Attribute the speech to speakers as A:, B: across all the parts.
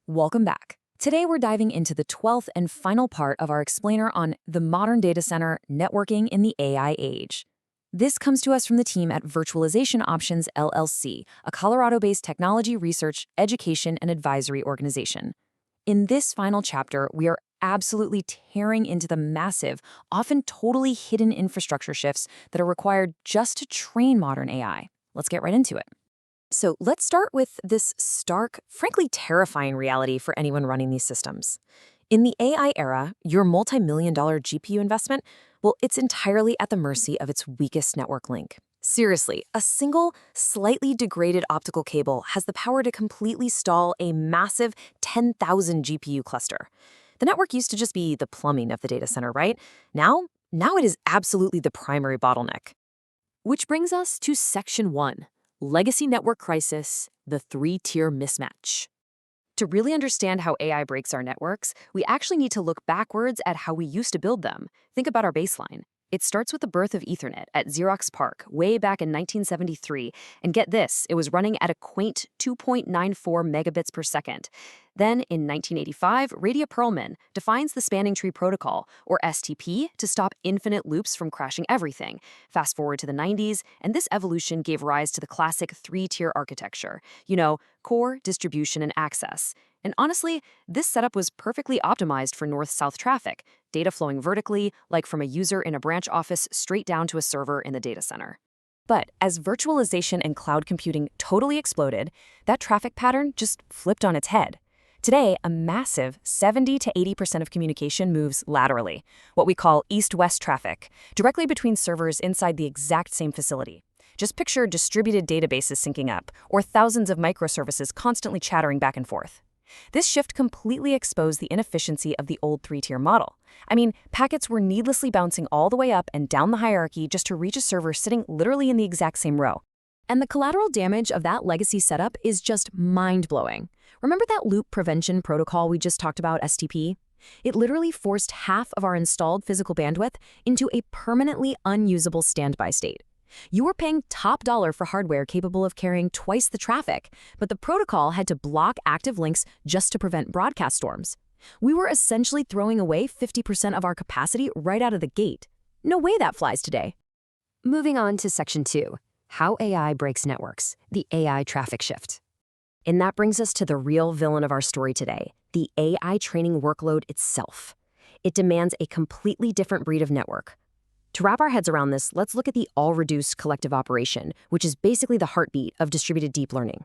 A: Welcome back. Today we're diving into the 12th and final part of our explainer on the modern data center networking in the AI age. This comes to us from the team at Virtualization Options LLC, a Colorado-based technology research, education, and advisory organization. In this final chapter, we are absolutely tearing into the massive, often totally hidden infrastructure shifts that are required just to train modern AI. Let's get right into it. So let's start with this stark, frankly terrifying reality for anyone running these systems. In the AI era, your multi-million-dollar GPU investment, well, it's entirely at the mercy of its weakest network link. Seriously, a single, slightly degraded optical cable has the power to completely stall a massive 10,000 GPU cluster. The network used to just be the plumbing of the data center, right? Now it is absolutely the primary bottleneck. Which brings us to Section 1. Legacy Network Crisis, the three-tier mismatch. To really understand how AI breaks our networks, we actually need to look backwards at how we used to build them. Think about our baseline. It starts with the birth of Ethernet at Xerox PARC way back in 1973, and get this, it was running at a quaint 2.94 megabits per second. Then, in 1985, Radia Perlman defines the Spanning Tree Protocol, or STP, to stop infinite loops from crashing everything. Fast forward to the 90s, and this evolution gave rise to the classic three-tier architecture. Core, distribution, and access. And honestly, this setup was perfectly optimized for north-south traffic, data flowing vertically, like from a user in a branch office straight down to a server in the data center. But as virtualization and cloud computing totally exploded, that traffic pattern just flipped on its head. Today, a massive 70 to 80% of communication moves laterally, what we call east-west traffic, directly between servers inside the exact same facility. Just picture distributed databases syncing up, or thousands of microservices constantly chattering back and forth. This shift completely exposed the inefficiency of the old three-tier model. Packets were needlessly bouncing all the way up and down the hierarchy just to reach a server sitting literally in the exact same row. And the collateral damage of that legacy setup is just mind-blowing. Remember that loop prevention protocol we just talked about, STP? It literally forced half of our installed physical bandwidth into a permanently unusable standby state. You were paying top dollar for hardware capable of carrying twice the traffic, but the protocol had to block active links just to prevent broadcast storms. We were essentially throwing away 50% of our capacity right out of the gate. No way that flies today. Moving on to Section 2, how AI breaks networks, the AI traffic shift. And that brings us to the real villain of our story today, the AI training workload itself. It demands a completely different breed of network. To wrap our heads around this, let's look at the all-reduced collective operation, which is basically the heartbeat of distributed deep learning.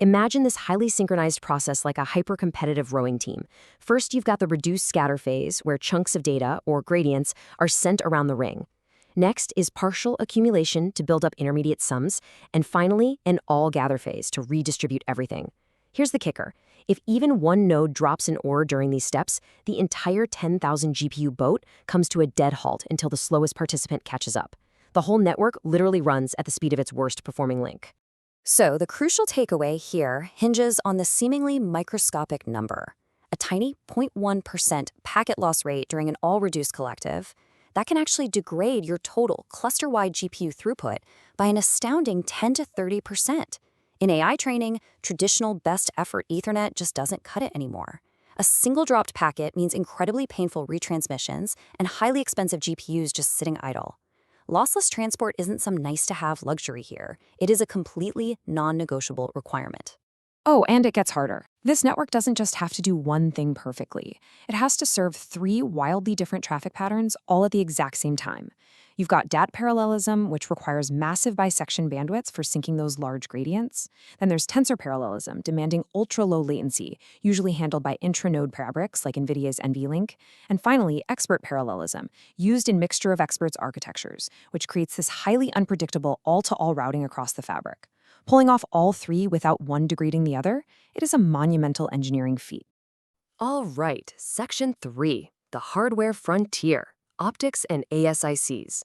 A: Imagine this highly synchronized process like a hyper-competitive rowing team. First, you've got the reduced scatter phase, where chunks of data, or gradients, are sent around the ring. Next is partial accumulation to build up intermediate sums, and finally, an all-gather phase to redistribute everything. Here's the kicker. If even one node drops an ore during these steps, the entire 10,000 GPU boat comes to a dead halt until the slowest participant catches up. The whole network literally runs at the speed of its worst performing link. So the crucial takeaway here hinges on the seemingly microscopic number. A tiny 0.1% packet loss rate during an all-reduced collective, that can actually degrade your total cluster-wide GPU throughput by an astounding 10 to 30%. In AI training, traditional best effort Ethernet just doesn't cut it anymore. A single dropped packet means incredibly painful retransmissions and highly expensive GPUs just sitting idle. Lossless transport isn't some nice-to-have luxury here. It is a completely non-negotiable requirement. Oh, and it gets harder. This network doesn't just have to do one thing perfectly. It has to serve three wildly different traffic patterns all at the exact same time. You've got DAT parallelism, which requires massive bisection bandwidths for syncing those large gradients. Then there's tensor parallelism, demanding ultra-low latency, usually handled by intranode fabrics like NVIDIA's NVLink. And finally, expert parallelism, used in mixture of experts architectures, which creates this highly unpredictable all-to-all routing across the fabric. Pulling off all three without one degrading the other, it is a monumental engineering feat. All right, Section 3, the hardware frontier. Optics and ASICs.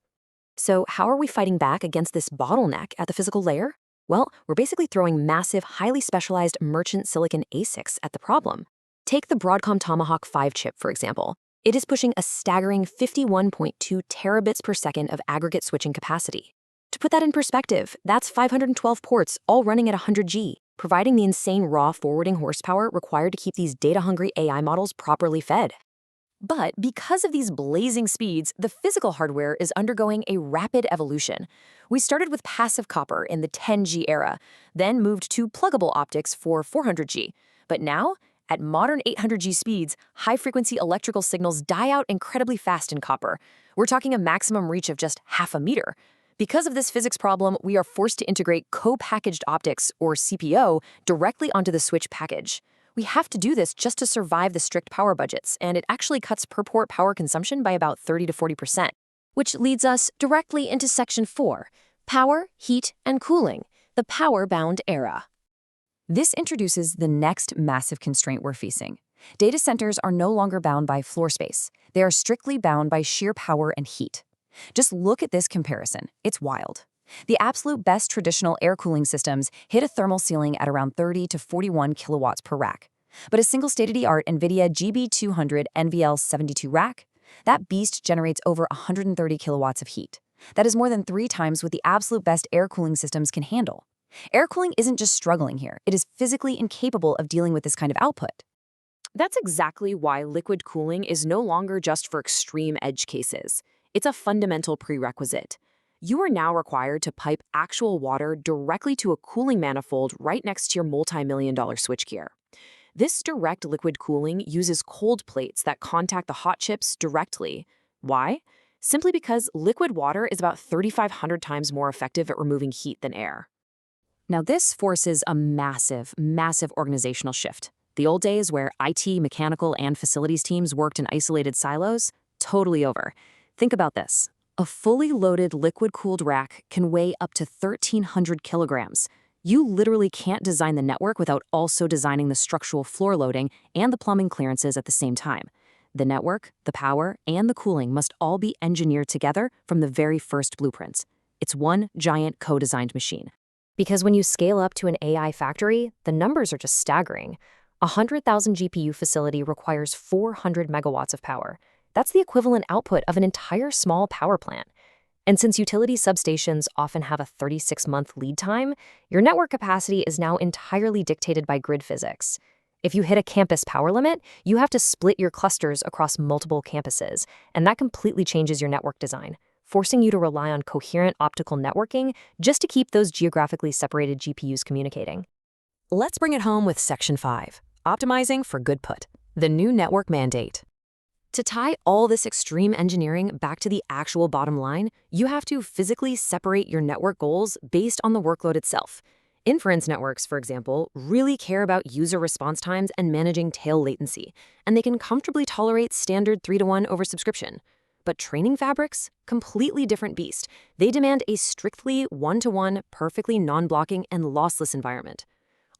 A: So how are we fighting back against this bottleneck at the physical layer? Well, we're basically throwing massive, highly specialized merchant silicon ASICs at the problem. Take the Broadcom Tomahawk 5 chip, for example. It is pushing a staggering 51.2 terabits per second of aggregate switching capacity. To put that in perspective, that's 512 ports all running at 100G. providing the insane raw forwarding horsepower required to keep these data-hungry AI models properly fed. But because of these blazing speeds, the physical hardware is undergoing a rapid evolution. We started with passive copper in the 10G era, then moved to pluggable optics for 400G. But now, at modern 800G speeds, high-frequency electrical signals die out incredibly fast in copper. We're talking a maximum reach of just half a meter. Because of this physics problem, we are forced to integrate co-packaged optics, or CPO, directly onto the switch package. We have to do this just to survive the strict power budgets, and it actually cuts per-port power consumption by about 30 to 40%. Which leads us directly into Section 4, Power, Heat, and Cooling, the power-bound era. This introduces the next massive constraint we're facing. Data centers are no longer bound by floor space. They are strictly bound by sheer power and heat. Just look at this comparison. It's wild. The absolute best traditional air cooling systems hit a thermal ceiling at around 30 to 41 kilowatts per rack. But a single state-of-the-art NVIDIA GB200 NVL72 rack, that beast generates over 130 kilowatts of heat. That is more than 3 times what the absolute best air cooling systems can handle. Air cooling isn't just struggling here, it is physically incapable of dealing with this kind of output. That's exactly why liquid cooling is no longer just for extreme edge cases. It's a fundamental prerequisite. You are now required to pipe actual water directly to a cooling manifold right next to your multi-million-dollar switchgear. This direct liquid cooling uses cold plates that contact the hot chips directly. Why? Simply because liquid water is about 3,500 times more effective at removing heat than air. Now, this forces a massive, massive organizational shift. The old days where IT, mechanical, and facilities teams worked in isolated silos, totally over. Think about this. A fully loaded liquid-cooled rack can weigh up to 1,300 kilograms. You literally can't design the network without also designing the structural floor loading and the plumbing clearances at the same time. The network, the power, and the cooling must all be engineered together from the very first blueprints. It's one giant co-designed machine. Because when you scale up to an AI factory, the numbers are just staggering. A 100,000 GPU facility requires 400 megawatts of power. That's the equivalent output of an entire small power plant. And since utility substations often have a 36-month lead time, your network capacity is now entirely dictated by grid physics. If you hit a campus power limit, you have to split your clusters across multiple campuses, and that completely changes your network design, forcing you to rely on coherent optical networking just to keep those geographically separated GPUs communicating. Let's bring it home with Section 5, Optimizing for Good Put, the new network mandate. To tie all this extreme engineering back to the actual bottom line, you have to physically separate your network goals based on the workload itself. Inference networks, for example, really care about user response times and managing tail latency, and they can comfortably tolerate standard 3-to-1 oversubscription. But training fabrics, completely different beast. They demand a strictly 1-to-1, perfectly non-blocking and lossless environment.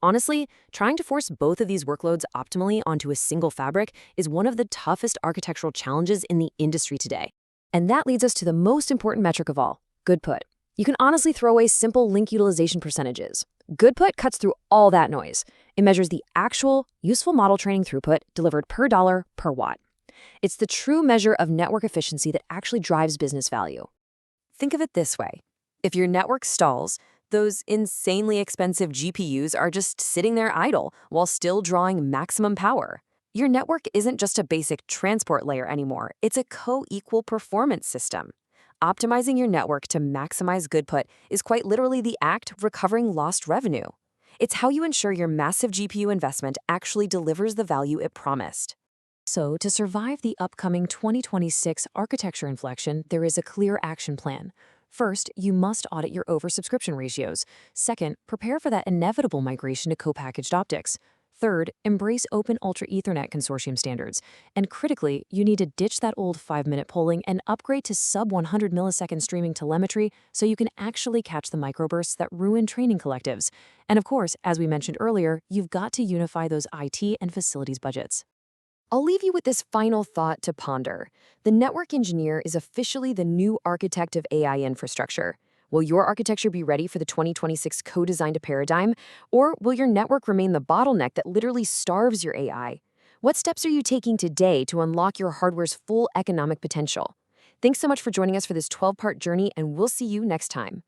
A: Honestly, trying to force both of these workloads optimally onto a single fabric is one of the toughest architectural challenges in the industry today. And that leads us to the most important metric of all, good put. You can honestly throw away simple link utilization percentages. Good put cuts through all that noise. It measures the actual, useful model training throughput delivered per dollar per watt. It's the true measure of network efficiency that actually drives business value. Think of it this way. If your network stalls, those insanely expensive GPUs are just sitting there idle while still drawing maximum power. Your network isn't just a basic transport layer anymore, it's a co-equal performance system. Optimizing your network to maximize good put is quite literally the act of recovering lost revenue. It's how you ensure your massive GPU investment actually delivers the value it promised. So, to survive the upcoming 2026 architecture inflection, there is a clear action plan. First, you must audit your oversubscription ratios. Second, prepare for that inevitable migration to co-packaged optics. Third, embrace Open Ultra Ethernet Consortium standards. And critically, you need to ditch that old 5-minute polling and upgrade to sub-100 millisecond streaming telemetry so you can actually catch the microbursts that ruin training collectives. And of course, as we mentioned earlier, you've got to unify those IT and facilities budgets. I'll leave you with this final thought to ponder. The network engineer is officially the new architect of AI infrastructure. Will your architecture be ready for the 2026 co-designed paradigm, or will your network remain the bottleneck that literally starves your AI? What steps are you taking today to unlock your hardware's full economic potential? Thanks so much for joining us for this 12-part journey, and we'll see you next time.